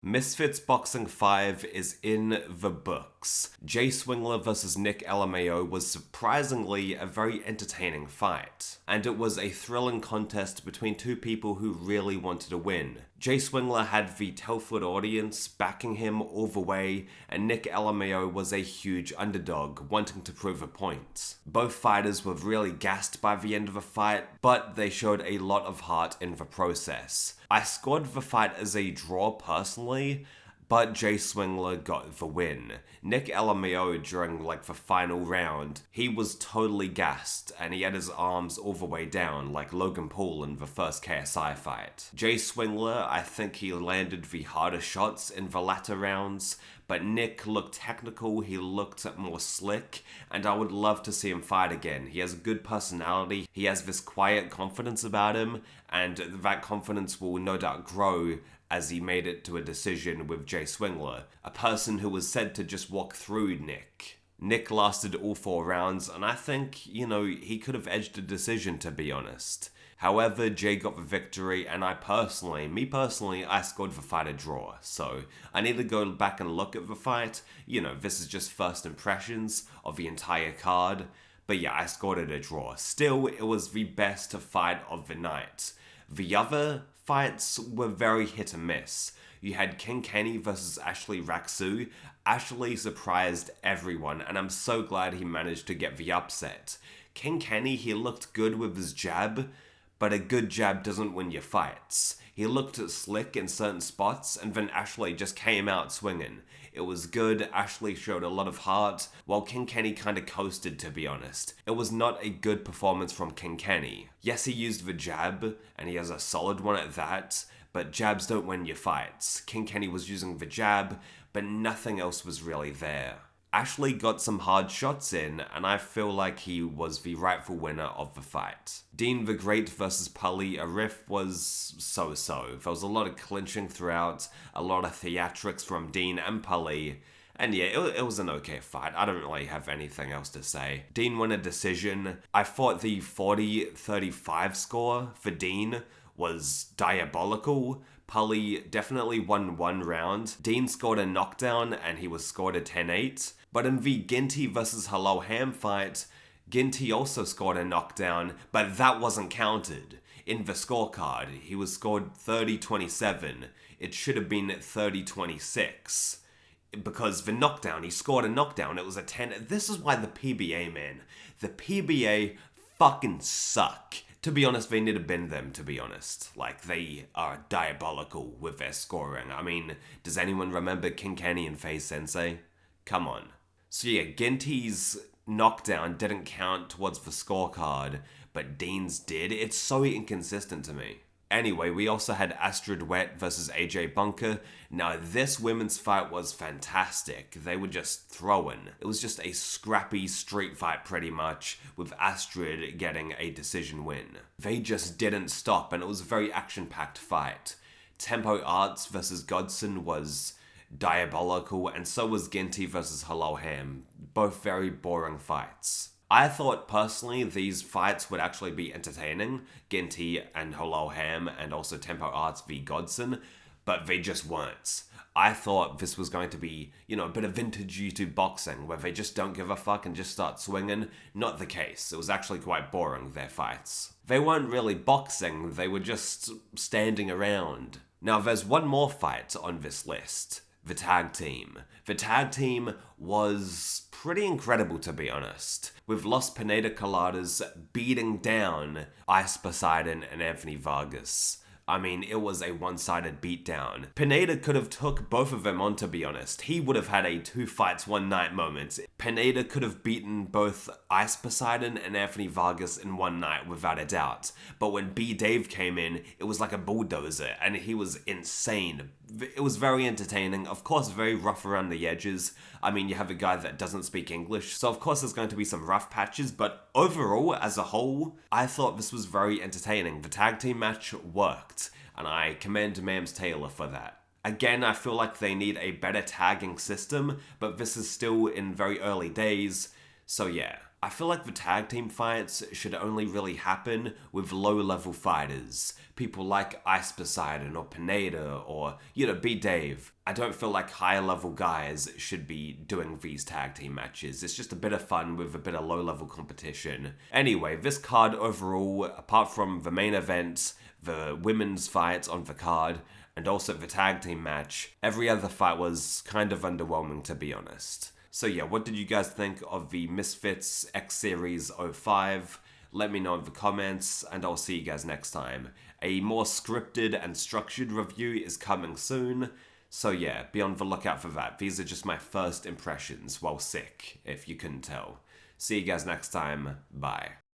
Misfits Boxing 5 is in the books. Swingler vs Nichlmao was surprisingly a very entertaining fight, and it was a thrilling contest between two people who really wanted to win. Swingler had the Telford audience backing him all the way, and Nichlmao was a huge underdog wanting to prove a point. Both fighters were really gassed by the end of the fight, but they showed a lot of heart in the process. I scored the fight as a draw personally, but Swingler got the win. Nichlmao during the final round, he was totally gassed and he had his arms all the way down like Logan Paul in the first KSI fight. Swingler, I think he landed the harder shots in the latter rounds, but Nick looked technical, he looked more slick, and I would love to see him fight again. He has a good personality, he has this quiet confidence about him, and that confidence will no doubt grow as he made it to a decision with Swingler, a person who was said to just walk through Nick. Nick lasted all 4 rounds, and I think, he could have edged a decision, to be honest. However, Jay got the victory, and I scored the fight a draw, so I need to go back and look at the fight. This is just first impressions of the entire card, but yeah, I scored it a draw. Still, it was the best fight of the night. The other fights were very hit and miss. You had King Kenny versus Raksu. Ashley surprised everyone, and I'm so glad he managed to get the upset. King Kenny, he looked good with his jab, but a good jab doesn't win your fights. He looked slick in certain spots, and then Ashley just came out swinging. It was good, Ashley showed a lot of heart, while King Kenny kinda coasted, to be honest. It was not a good performance from King Kenny. Yes, he used the jab, and he has a solid one at that, but jabs don't win your fights. King Kenny was using the jab, but nothing else was really there. Ashley got some hard shots in, and I feel like he was the rightful winner of the fight. Deen the Great versus Pully Arif was so-so. There was a lot of clinching throughout, a lot of theatrics from Deen and Pully, and yeah, it was an okay fight. I don't really have anything else to say. Deen won a decision. I thought the 40-35 score for Deen was diabolical. Pully definitely won 1 round. Deen scored a knockdown and he was scored a 10-8. But in the Ginty versus Hello Ham fight, Ginty also scored a knockdown, but that wasn't counted. In the scorecard, he was scored 30-27. It should have been 30-26. Because the knockdown, he scored a knockdown, it was a 10. This is why the PBA, man. The PBA fucking suck. To be honest, they need to bend them, to be honest. They are diabolical with their scoring. I mean, does anyone remember King Kenny and Faye Sensei? Come on. So yeah, Ginty's knockdown didn't count towards the scorecard, but Deen's did. It's so inconsistent to me. Anyway, we also had Astrid Wett versus AJ Bunker. Now, this women's fight was fantastic. They were just throwing. It was just a scrappy street fight pretty much, with Astrid getting a decision win. They just didn't stop, and it was a very action-packed fight. Tempo Arts versus Godson was diabolical, and so was Ginty versus Hello Ham. Both very boring fights. I thought personally these fights would actually be entertaining, Ginty and Hello Ham and also Tempo Arts v Godson, but they just weren't. I thought this was going to be, a bit of vintage YouTube boxing where they just don't give a fuck and just start swinging. Not the case. It was actually quite boring, their fights. They weren't really boxing, they were just standing around. Now there's one more fight on this list. The tag team. The tag team was pretty incredible, to be honest, with Los Pineda Coladas beating down Ice Poseidon and Anthony Vargas. I mean, it was a one-sided beatdown. Pineda could have took both of them on, to be honest. He would have had a 2 fights, 1 night moment. Pineda could have beaten both Ice Poseidon and Anthony Vargas in 1 night, without a doubt. But when BDave came in, it was like a bulldozer, and he was insane. It was very entertaining, of course very rough around the edges. I mean, you have a guy that doesn't speak English, so of course there's going to be some rough patches, but overall, as a whole, I thought this was very entertaining. The tag team match worked, and I commend Mams Taylor for that. Again, I feel like they need a better tagging system, but this is still in very early days, so yeah. I feel like the tag team fights should only really happen with low-level fighters. People like Ice Poseidon or Pineda or, BDave. I don't feel like higher-level guys should be doing these tag team matches. It's just a bit of fun with a bit of low-level competition. Anyway, this card overall, apart from the main event, the women's fight on the card, and also the tag team match, every other fight was kind of underwhelming, to be honest. So yeah, what did you guys think of the Misfits X Series 05? Let me know in the comments, and I'll see you guys next time. A more scripted and structured review is coming soon, so yeah, be on the lookout for that. These are just my first impressions while sick, if you couldn't tell. See you guys next time, bye.